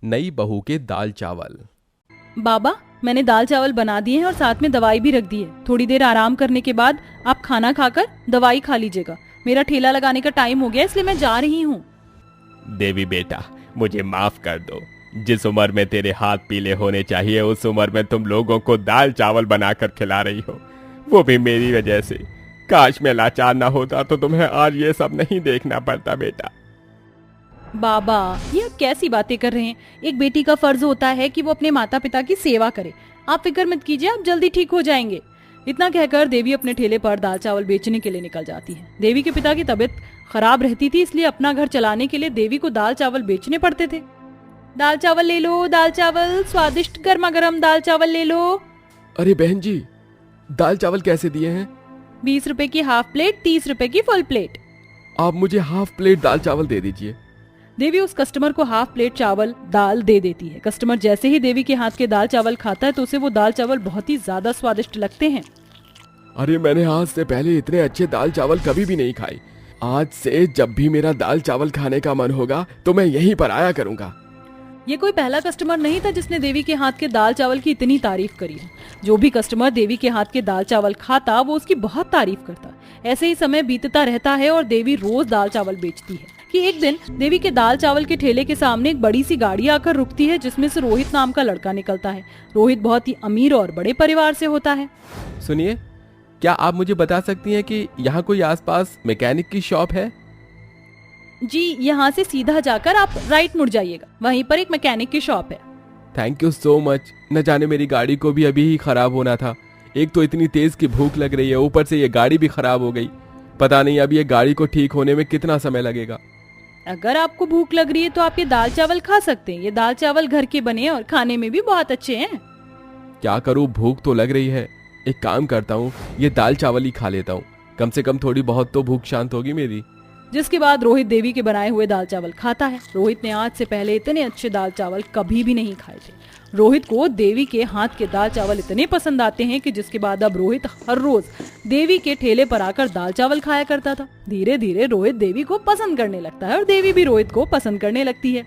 नई बहू के दाल चावल। बाबा, मैंने दाल चावल बना दिए हैं और साथ में दवाई भी रख दी है। थोड़ी देर आराम करने के बाद आप खाना खाकर दवाई खा लीजिएगा। मेरा ठेला लगाने का टाइम हो गया, इसलिए मैं जा रही हूँ। देवी बेटा, मुझे माफ कर दो। जिस उम्र में तेरे हाथ पीले होने चाहिए उस उम्र में तुम लोगों को दाल चावल बनाकर खिला रही हो, वो भी मेरी वजह से। काश मैं लाचार ना होता तो तुम्हें आज ये सब नहीं देखना पड़ता बेटा। बाबा, ये आप कैसी बातें कर रहे हैं? एक बेटी का फर्ज होता है कि वो अपने माता पिता की सेवा करे। आप फिक्र मत कीजिए, आप जल्दी ठीक हो जाएंगे। इतना कहकर देवी अपने ठेले पर दाल चावल बेचने के लिए निकल जाती है। देवी के पिता की तबीयत खराब रहती थी, इसलिए अपना घर चलाने के लिए देवी को दाल चावल बेचने पड़ते थे। दाल चावल ले लो, दाल चावल, स्वादिष्ट गर्मा गर्म दाल चावल ले लो। अरे बहन जी, दाल चावल कैसे दिए हैं? 20 रुपए की हाफ प्लेट, 30 रुपए की फुल प्लेट। आप मुझे हाफ प्लेट दाल चावल दे दीजिए। देवी उस कस्टमर को हाफ प्लेट चावल दाल दे देती है। कस्टमर जैसे ही देवी के हाथ के दाल चावल खाता है तो उसे वो दाल चावल बहुत ही ज्यादा स्वादिष्ट लगते हैं। अरे मैंने आज से पहले इतने अच्छे दाल चावल कभी भी नहीं खाए। आज से जब भी मेरा दाल चावल खाने का मन होगा तो मैं यहीं पर आया करूंगा। ये कोई पहला कस्टमर नहीं था जिसने देवी के हाथ के दाल चावल की इतनी तारीफ करी है। जो भी कस्टमर देवी के हाथ के दाल चावल खाता वो उसकी बहुत तारीफ करता। ऐसे ही समय बीतता रहता है और देवी रोज दाल चावल बेचती है कि एक दिन देवी के दाल चावल के ठेले के सामने एक बड़ी सी गाड़ी आकर रुकती है, जिसमें से रोहित नाम का लड़का निकलता है। रोहित बहुत ही अमीर और बड़े परिवार से होता है। सुनिए, क्या आप मुझे बता सकती हैं कि यहाँ कोई आसपास मैकेनिक की शॉप है? जी, यहाँ से सीधा जाकर आप राइट मुड़ जाइएगा, वहीं पर एक मैकेनिक की शॉप है। Thank you so much. न जाने मेरी गाड़ी को भी अभी ही खराब होना था। एक तो इतनी तेज की भूख लग रही है, ऊपर से ये गाड़ी भी खराब हो गई। पता नहीं अब ये गाड़ी को ठीक होने में कितना समय लगेगा। अगर आपको भूख लग रही है तो आप ये दाल चावल खा सकते हैं। ये दाल चावल घर के बने और खाने में भी बहुत अच्छे हैं। क्या करूँ, भूख तो लग रही है। एक काम करता हूँ, ये दाल चावल ही खा लेता हूँ। कम से कम थोड़ी बहुत तो भूख शांत होगी मेरी। जिसके बाद रोहित देवी के बनाए हुए दाल चावल खाता है। रोहित ने आज से पहले इतने अच्छे दाल चावल कभी भी नहीं खाए थे। रोहित को देवी के हाथ के दाल चावल इतने पसंद आते हैं कि जिसके बाद अब रोहित हर रोज देवी के ठेले पर आकर दाल चावल खाया करता था। धीरे धीरे रोहित देवी को पसंद करने लगता है और देवी भी रोहित को पसंद करने लगती है।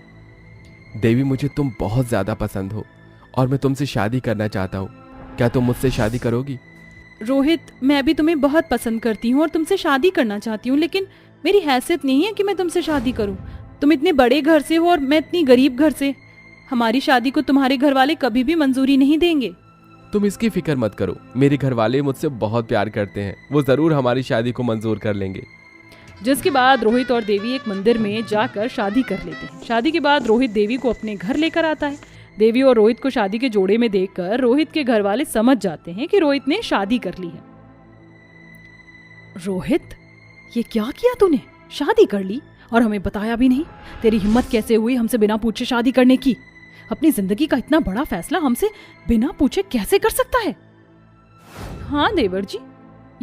देवी, मुझे तुम बहुत ज्यादा पसंद हो और मैं तुमसे शादी करना चाहता हूँ। क्या तुम मुझसे शादी करोगी? रोहित, मैं भी तुम्हें बहुत पसंद करती हूँ और तुमसे शादी करना चाहती हूँ, लेकिन मेरी हैसियत नहीं है कि मैं तुमसे शादी करूँ। तुम इतने बड़े घर से हो और मैं इतनी गरीब घर से। हमारी शादी को तुम्हारे घर वाले कभी भी मंजूरी नहीं देंगे। तुम इसकी फिक्र मत करो, मेरे घर वाले मुझसे बहुत प्यार करते हैं। वो जरूर हमारी शादी को मंजूर कर लेंगे। जिसके बाद रोहित और देवी एक मंदिर में जाकर शादी कर लेते हैं। शादी के बाद रोहित देवी को अपने घर लेकर आता है। देवी और रोहित को शादी के जोड़े में देखकर रोहित के घर वाले समझ जाते हैं कि रोहित ने शादी कर ली है। रोहित, ये क्या किया तूने? शादी कर ली और हमें बताया भी नहीं? तेरी हिम्मत कैसे हुई हमसे बिना पूछे शादी करने की? अपनी जिंदगी का इतना बड़ा फैसला हमसे बिना पूछे कैसे कर सकता है? हाँ देवर जी,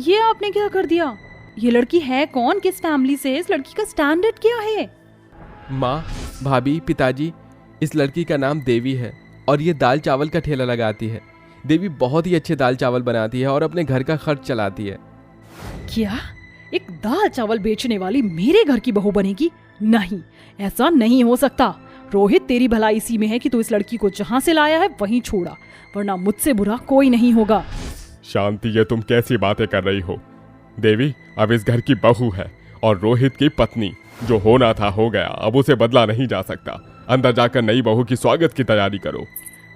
ये आपने क्या कर दिया? ये लड़की है कौन, किस फैमिली से है, इस लड़की का स्टैंडर्ड क्या है? माँ, भाभी, पिताजी, इस लड़की का नाम देवी है और ये दाल चावल का ठेला लगाती है। देवी बहुत ही अच्छे दाल चावल बनाती है और अपने घर का खर्च चलाती है। क्या एक दाल चावल बेचने वाली मेरे घर की बहू बनेगी? नहीं, ऐसा नहीं हो सकता। रोहित, तेरी भलाई इसी में है कि तू इस लड़की को जहां से लाया है वहीं छोड़ा, वरना मुझसे बुरा कोई नहीं होगा। शांति, ये तुम कैसी बातें कर रही हो? देवी अब इस घर की बहू है और रोहित की पत्नी। जो होना था हो गया, अब उसे बदला नहीं जा सकता। अंदर जाकर नई बहू की स्वागत की तैयारी करो।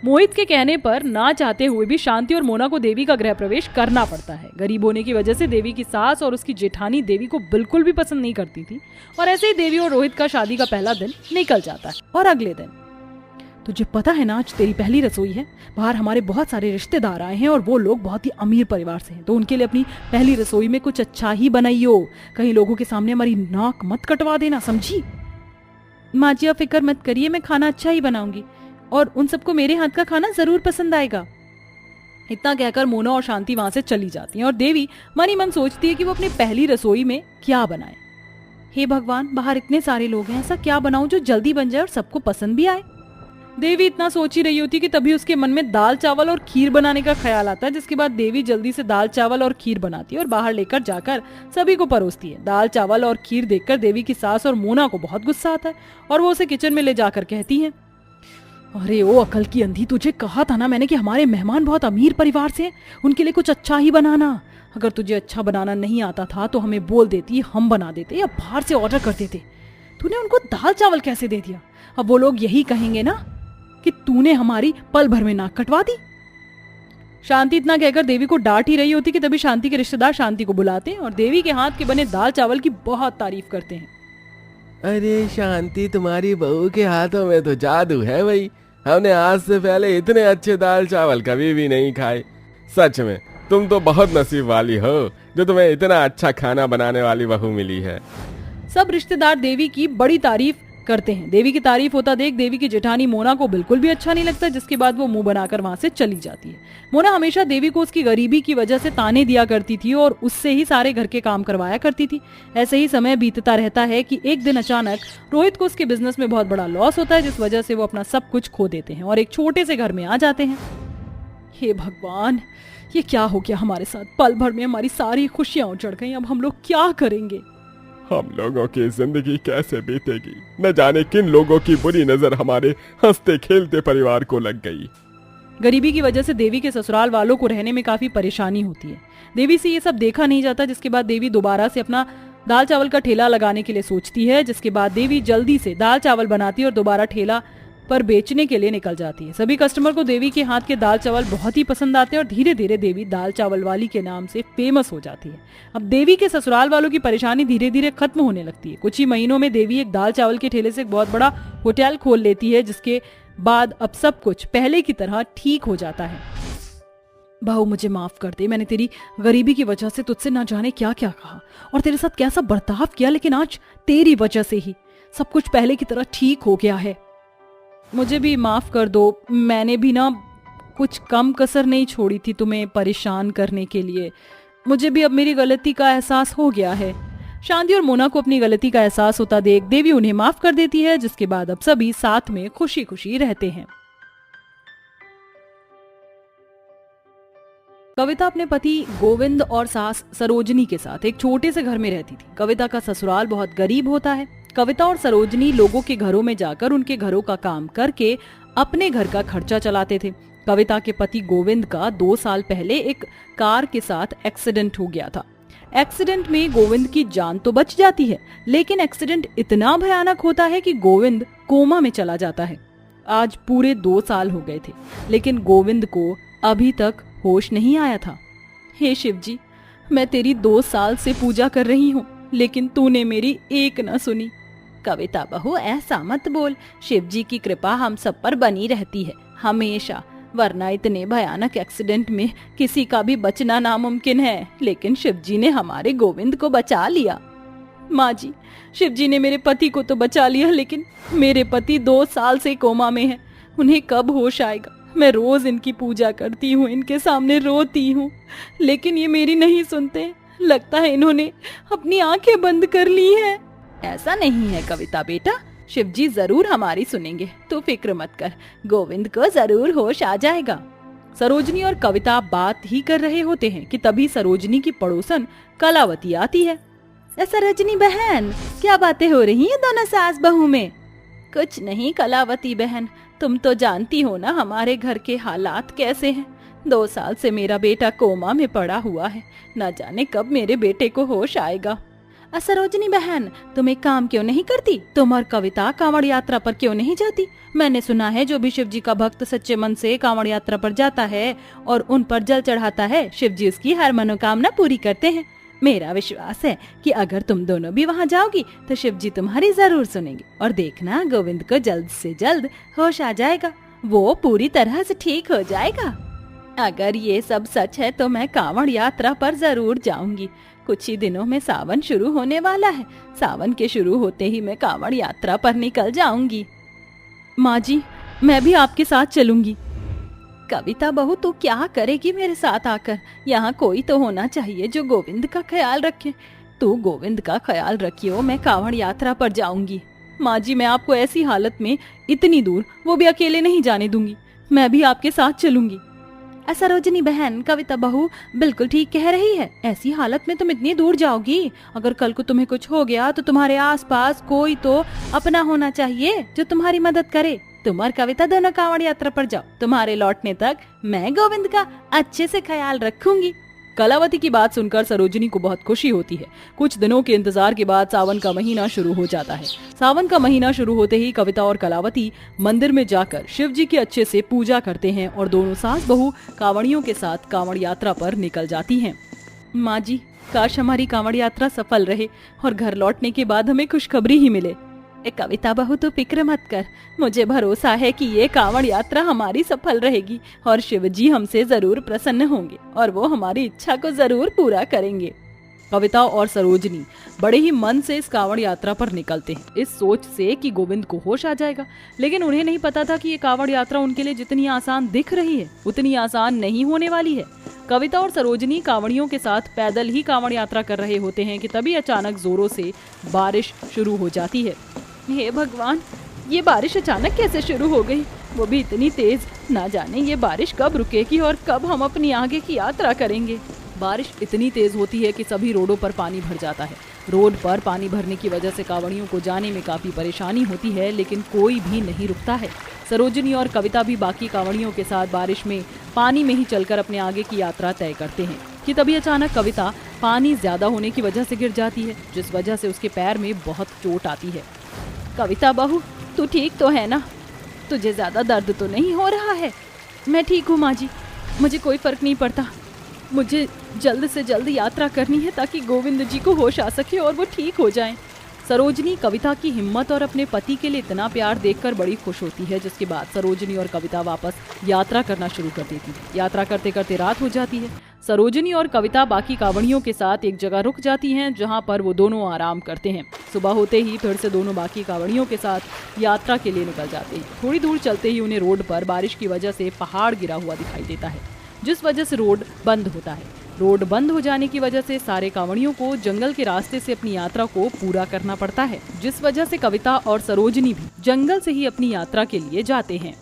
मोहित के कहने पर ना चाहते हुए भी शांति और मोना को देवी का गृह प्रवेश करना पड़ता है। गरीब होने की वजह से देवी की सास और उसकी जेठानी देवी को बिल्कुल भी पसंद नहीं करती थी और ऐसे ही देवी और रोहित का शादी का पहला दिन निकल जाता है। और अगले दिन, तुझे पता है ना आज तेरी पहली रसोई है। बाहर हमारे बहुत सारे रिश्तेदार आए हैं और वो लोग बहुत ही अमीर परिवार से हैं, तो उनके लिए अपनी पहली रसोई में कुछ अच्छा ही बनाइयो। कहीं लोगों के सामने हमारी नाक मत कटवा देना, समझी? माँ जी, आप फिक्र मत करिए, मैं खाना अच्छा ही बनाऊंगी और उन सबको मेरे हाथ का खाना जरूर पसंद आएगा। इतना कहकर मोना और शांति वहां से चली जाती हैं और देवी मन ही मन सोचती है कि वो अपनी पहली रसोई में क्या बनाए। हे भगवान, बाहर इतने सारे लोग हैं, ऐसा क्या बनाऊं जो जल्दी बन जाए और सबको पसंद भी आए। देवी इतना सोच ही रही होती कि तभी उसके मन में दाल चावल और खीर बनाने का ख्याल आता है। जिसके बाद देवी जल्दी से दाल चावल और खीर बनाती है और बाहर लेकर जाकर सभी को परोसती है। दाल चावल और खीर देखकर देवी की सास और मोना को बहुत गुस्सा आता है और वो उसे किचन में ले जाकर कहती है, अरे ओ अकल की अंधी, तुझे कहा था ना मैंने कि हमारे मेहमान बहुत अमीर परिवार से हैं, उनके लिए कुछ अच्छा ही बनाना। अगर तुझे अच्छा बनाना नहीं आता था तो हमें बोल देती, हम बना देते या बाहर से ऑर्डर कर देते। तूने उनको दाल चावल कैसे दे दिया? अब वो लोग यही कहेंगे ना कि तूने हमारी पल भर में नाक कटवा दी। शांति इतना कहकर देवी को डांट ही रही होती कि तभी शांति के रिश्तेदार शांति को बुलाते हैं और देवी के हाथ के बने दाल चावल की बहुत तारीफ करते हैं। अरे शांति, तुम्हारी बहू के हाथों में तो जादू है भाई। हमने आज से पहले इतने अच्छे दाल चावल कभी भी नहीं खाए। सच में तुम तो बहुत नसीब वाली हो जो तुम्हें इतना अच्छा खाना बनाने वाली बहू मिली है। सब रिश्तेदार देवी की बड़ी तारीफ करते हैं। देवी की तारीफ होता देख देवी की जेठानी मोना को बिल्कुल भी अच्छा नहीं लगता, जिसके बाद वो मुंह बनाकर वहां से चली जाती है। मोना हमेशा देवी को उसकी गरीबी की वजह से ताने दिया करती थी और उससे ही सारे घर के काम करवाया करती थी। ऐसे ही समय बीतता रहता है कि एक दिन अचानक रोहित को उसके बिजनेस में बहुत बड़ा लॉस होता है, जिस वजह से वो अपना सब कुछ खो देते हैं और एक छोटे से घर में आ जाते हैं। हे भगवान, ये क्या हो गया हमारे साथ? पल भर में हमारी सारी खुशियां उजड़ गई। अब हम लोग क्या करेंगे? हम लोगों की जिंदगी कैसे बीतेगी? न जाने किन लोगों की बुरी नजर हमारे हंसते खेलते परिवार को लग गई। गरीबी की वजह से देवी के ससुराल वालों को रहने में काफी परेशानी होती है। देवी से ये सब देखा नहीं जाता, जिसके बाद देवी दोबारा से अपना दाल चावल का ठेला लगाने के लिए सोचती है। जिसके बाद देवी जल्दी से दाल चावल बनाती है और दोबारा ठेला पर बेचने के लिए निकल जाती है। सभी कस्टमर को देवी के हाथ के दाल चावल बहुत ही पसंद आते हैं और धीरे धीरे देवी दाल चावल वाली के नाम से फेमस हो जाती है। अब देवी के ससुराल वालों की परेशानी धीरे धीरे खत्म होने लगती है। कुछ ही महीनों में देवी एक दाल चावल के ठेले से एक बहुत बड़ा होटल खोल लेती है, जिसके बाद अब सब कुछ पहले की तरह ठीक हो जाता है। बहू, मुझे माफ कर दे। मैंने तेरी गरीबी की वजह से तुझसे ना जाने क्या क्या कहा और तेरे साथ कैसा बर्ताव किया, लेकिन आज तेरी वजह से ही सब कुछ पहले की तरह ठीक हो गया है। मुझे भी माफ कर दो। मैंने भी ना कुछ कम कसर नहीं छोड़ी थी तुम्हें परेशान करने के लिए। मुझे भी अब मेरी गलती का एहसास हो गया है। शांति और मोना को अपनी गलती का एहसास होता देख देवी उन्हें माफ कर देती है, जिसके बाद अब सभी साथ में खुशी खुशी रहते हैं। कविता अपने पति गोविंद और सास सरोजनी के साथ एक छोटे से घर में रहती थी। कविता का ससुराल बहुत गरीब होता है। कविता और सरोजनी लोगों के घरों में जाकर उनके घरों का काम करके अपने घर का खर्चा चलाते थे। कविता के पति गोविंद का 2 साल पहले एक कार के साथ एक्सीडेंट हो गया था। एक्सीडेंट में गोविंद की जान तो बच जाती है, लेकिन एक्सीडेंट इतना भयानक होता है कि गोविंद कोमा में चला जाता है। आज पूरे 2 साल हो गए थे, लेकिन गोविंद को अभी तक होश नहीं आया था। हे शिव जी, मैं तेरी 2 साल से पूजा कर रही हूँ, लेकिन तूने मेरी एक न सुनी। कविता बहू, ऐसा मत बोल। शिव जी की कृपा हम सब पर बनी रहती है हमेशा, वरना इतने भयानक एक्सीडेंट में किसी का भी बचना नामुमकिन है। लेकिन शिव जी ने हमारे गोविंद को बचा लिया। माँ जी, शिव जी ने मेरे पति को तो बचा लिया, लेकिन मेरे पति 2 साल से कोमा में हैं। उन्हें कब होश आएगा? मैं रोज इनकी पूजा करती हूँ, इनके सामने रोती हूँ, लेकिन ये मेरी नहीं सुनते। लगता है इन्होंने अपनी आंखें बंद कर ली हैं। ऐसा नहीं है कविता बेटा, शिव जी जरूर हमारी सुनेंगे, तू फिक्र मत कर। गोविंद को जरूर होश आ जाएगा। सरोजनी और कविता बात ही कर रहे होते हैं कि तभी सरोजनी की पड़ोसन कलावती आती है। सरोजनी बहन, क्या बातें हो रही हैं दोनों सास बहू में? कुछ नहीं कलावती बहन, तुम तो जानती हो ना हमारे घर के हालात कैसे हैं। 2 साल से मेरा बेटा कोमा में पड़ा हुआ है, न जाने कब मेरे बेटे को होश आएगा। सरोजनी बहन, तुम एक काम क्यों नहीं करती? तुम और कविता कांवड़ यात्रा पर क्यों नहीं जाती? मैंने सुना है जो भी शिव जी का भक्त सच्चे मन से कांवड़ यात्रा पर जाता है और उन पर जल चढ़ाता है, शिव जी उसकी हर मनोकामना पूरी करते हैं। मेरा विश्वास है कि अगर तुम दोनों भी वहाँ जाओगी तो शिव जी तुम्हारी जरूर सुनेंगे और देखना गोविंद को जल्द से जल्द होश आ जाएगा, वो पूरी तरह से ठीक हो जाएगा। अगर ये सब सच है तो मैं कांवड़ यात्रा पर जरूर जाऊंगी। कुछ ही दिनों में सावन शुरू होने वाला है, सावन के शुरू होते ही मैं कांवड़ यात्रा पर निकल जाऊंगी। माँ जी, मैं भी आपके साथ चलूंगी। कविता बहू, तू क्या करेगी मेरे साथ आकर? यहाँ कोई तो होना चाहिए जो गोविंद का ख्याल रखे। तू गोविंद का ख्याल रखियो, मैं कांवड़ यात्रा पर जाऊंगी। माँ जी, मैं आपको ऐसी हालत में इतनी दूर, वो भी अकेले नहीं जाने दूंगी। मैं भी आपके साथ चलूंगी। सरोजनी बहन, कविता बहू बिल्कुल ठीक कह रही है। ऐसी हालत में तुम इतनी दूर जाओगी, अगर कल को तुम्हें कुछ हो गया तो तुम्हारे आसपास कोई तो अपना होना चाहिए जो तुम्हारी मदद करे। तुम और कविता दोनों कांवड़ यात्रा पर जाओ, तुम्हारे लौटने तक मैं गोविंद का अच्छे से ख्याल रखूंगी। कलावती की बात सुनकर सरोजिनी को बहुत खुशी होती है। कुछ दिनों के इंतजार के बाद सावन का महीना शुरू हो जाता है। सावन का महीना शुरू होते ही कविता और कलावती मंदिर में जाकर शिव जी की अच्छे से पूजा करते हैं और दोनों सास बहू कांवड़ियों के साथ कांवड़ यात्रा पर निकल जाती हैं। माँ जी, काश हमारी कांवड़ यात्रा सफल रहे और घर लौटने के बाद हमें खुशखबरी ही मिले। कविता बहू तो फिक्र मत कर, मुझे भरोसा है कि ये कांवड़ यात्रा हमारी सफल रहेगी और शिव जी हमसे जरूर प्रसन्न होंगे और वो हमारी इच्छा को जरूर पूरा करेंगे। कविता और सरोजिनी बड़े ही मन से इस कांवड़ यात्रा पर निकलते हैं, इस सोच से कि गोविंद को होश आ जाएगा। लेकिन उन्हें नहीं पता था कि ये कांवड़ यात्रा उनके लिए जितनी आसान दिख रही है उतनी आसान नहीं होने वाली है। कविता और सरोजिनी कांवड़ियों के साथ पैदल ही कांवड़ यात्रा कर रहे होते हैं कि तभी अचानक जोरों से बारिश शुरू हो जाती है। हे भगवान, ये बारिश अचानक कैसे शुरू हो गई, वो भी इतनी तेज। ना जाने ये बारिश कब रुकेगी और कब हम अपनी आगे की यात्रा करेंगे। बारिश इतनी तेज होती है कि सभी रोडों पर पानी भर जाता है। रोड पर पानी भरने की वजह से कांवड़ियों को जाने में काफी परेशानी होती है, लेकिन कोई भी नहीं रुकता है। सरोजिनी और कविता भी बाकी कांवड़ियों के साथ बारिश में पानी में ही चलकर अपने आगे की यात्रा तय करते हैं कि तभी अचानक कविता पानी ज्यादा होने की वजह से गिर जाती है, जिस वजह से उसके पैर में बहुत चोट आती है। कविता बहू, तू ठीक तो है ना? तुझे ज्यादा दर्द तो नहीं हो रहा है? मैं ठीक हूँ माँ जी, मुझे कोई फर्क नहीं पड़ता। मुझे जल्द से जल्द यात्रा करनी है ताकि गोविंद जी को होश आ सके और वो ठीक हो जाएं। सरोजिनी कविता की हिम्मत और अपने पति के लिए इतना प्यार देखकर बड़ी खुश होती है, जिसके बाद सरोजिनी और कविता वापस यात्रा करना शुरू कर देती है। यात्रा करते करते रात हो जाती है। सरोजिनी और कविता बाकी कांवड़ियों के साथ एक जगह रुक जाती हैं, जहां पर वो दोनों आराम करते हैं। सुबह होते ही फिर से दोनों बाकी कांवड़ियों के साथ यात्रा के लिए निकल जाते हैं। थोड़ी दूर चलते ही उन्हें रोड पर बारिश की वजह से पहाड़ गिरा हुआ दिखाई देता है, जिस वजह से रोड बंद होता है। रोड बंद हो जाने की वजह से सारे कांवड़ियों को जंगल के रास्ते से अपनी यात्रा को पूरा करना पड़ता है, जिस वजह से कविता और सरोजिनी भी जंगल से ही अपनी यात्रा के लिए जाते हैं।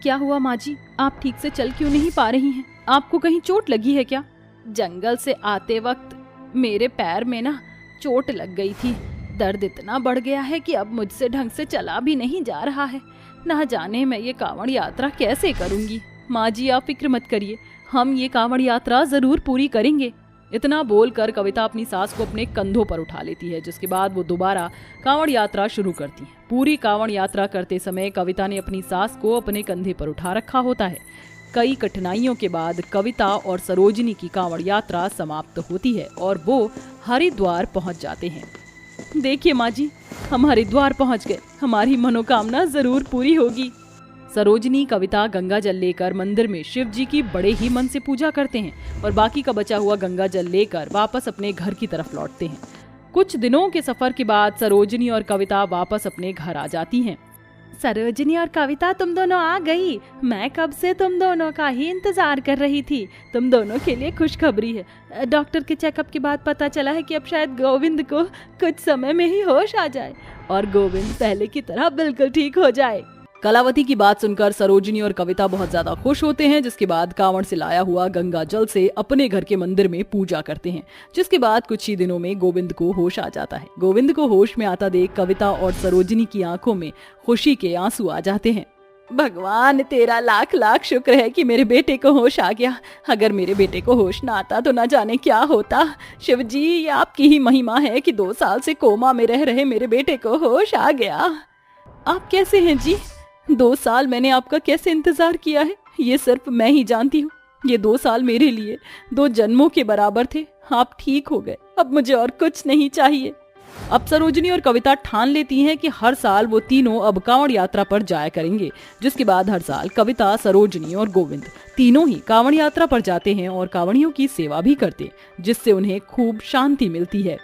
क्या हुआ माँ जी, आप ठीक से चल क्यों नहीं पा रही हैं? आपको कहीं चोट लगी है क्या? जंगल से आते वक्त मेरे पैर में ना चोट लग गई थी। दर्द इतना बढ़ गया है कि अब मुझसे ढंग से चला भी नहीं जा रहा है। ना जाने मैं ये कांवड़ यात्रा कैसे करूंगी। माँ जी, आप फिक्र मत करिए, हम ये कांवड़ यात्रा जरूर पूरी करेंगे। इतना बोलकर कविता अपनी सास को अपने कंधों पर उठा लेती है, जिसके बाद वो दोबारा कांवड़ यात्रा शुरू करती है। पूरी कांवड़ यात्रा करते समय कविता ने अपनी सास को अपने कंधे पर उठा रखा होता है। कई कठिनाइयों के बाद कविता और सरोजिनी की कांवड़ यात्रा समाप्त होती है और वो हरिद्वार पहुंच जाते हैं। देखिए माँ जी, हम हरिद्वार पहुंच गए, हमारी मनोकामना जरूर पूरी होगी। सरोजिनी कविता गंगा जल लेकर मंदिर में शिव जी की बड़े ही मन से पूजा करते हैं और बाकी का बचा हुआ गंगा जल लेकर वापस अपने घर की तरफ लौटते हैं। कुछ दिनों के सफर के बाद सरोजिनी और कविता वापस अपने घर आ जाती हैं। सरोजिनी और कविता, तुम दोनों आ गई। मैं कब से तुम दोनों का ही इंतजार कर रही थी। तुम दोनों के लिए खुशखबरी है। डॉक्टर के चेकअप के बाद पता चला है कि अब शायद गोविंद को कुछ समय में ही होश आ जाए और गोविंद पहले की तरह बिल्कुल ठीक हो जाए। कलावती की बात सुनकर सरोजिनी और कविता बहुत ज्यादा खुश होते हैं, जिसके बाद कांवड़ से लाया हुआ गंगा जल से अपने घर के मंदिर में पूजा करते हैं, जिसके बाद कुछ ही दिनों में गोविंद को होश आ जाता है। गोविंद को होश में आता देख कविता और सरोजिनी की आंखों में खुशी के आंसू आ जाते हैं। भगवान, तेरा लाख लाख शुक्र है कि मेरे बेटे को होश आ गया। अगर मेरे बेटे को होश ना आता तो ना जाने क्या होता। शिव जी, ये आपकी ही महिमा है कि 2 साल से कोमा में रह रहे मेरे बेटे को होश आ गया। आप कैसे हैं जी? 2 साल मैंने आपका कैसे इंतजार किया है, ये सिर्फ मैं ही जानती हूँ। ये 2 साल मेरे लिए 2 जन्मों के बराबर थे। आप ठीक हो गए, अब मुझे और कुछ नहीं चाहिए। अब सरोजिनी और कविता ठान लेती हैं कि हर साल वो तीनों अब कांवड़ यात्रा पर जाया करेंगे, जिसके बाद हर साल कविता, सरोजिनी और गोविंद तीनों ही कांवड़ यात्रा पर जाते हैं और कांवड़ियों की सेवा भी करते, जिससे उन्हें खूब शांति मिलती है।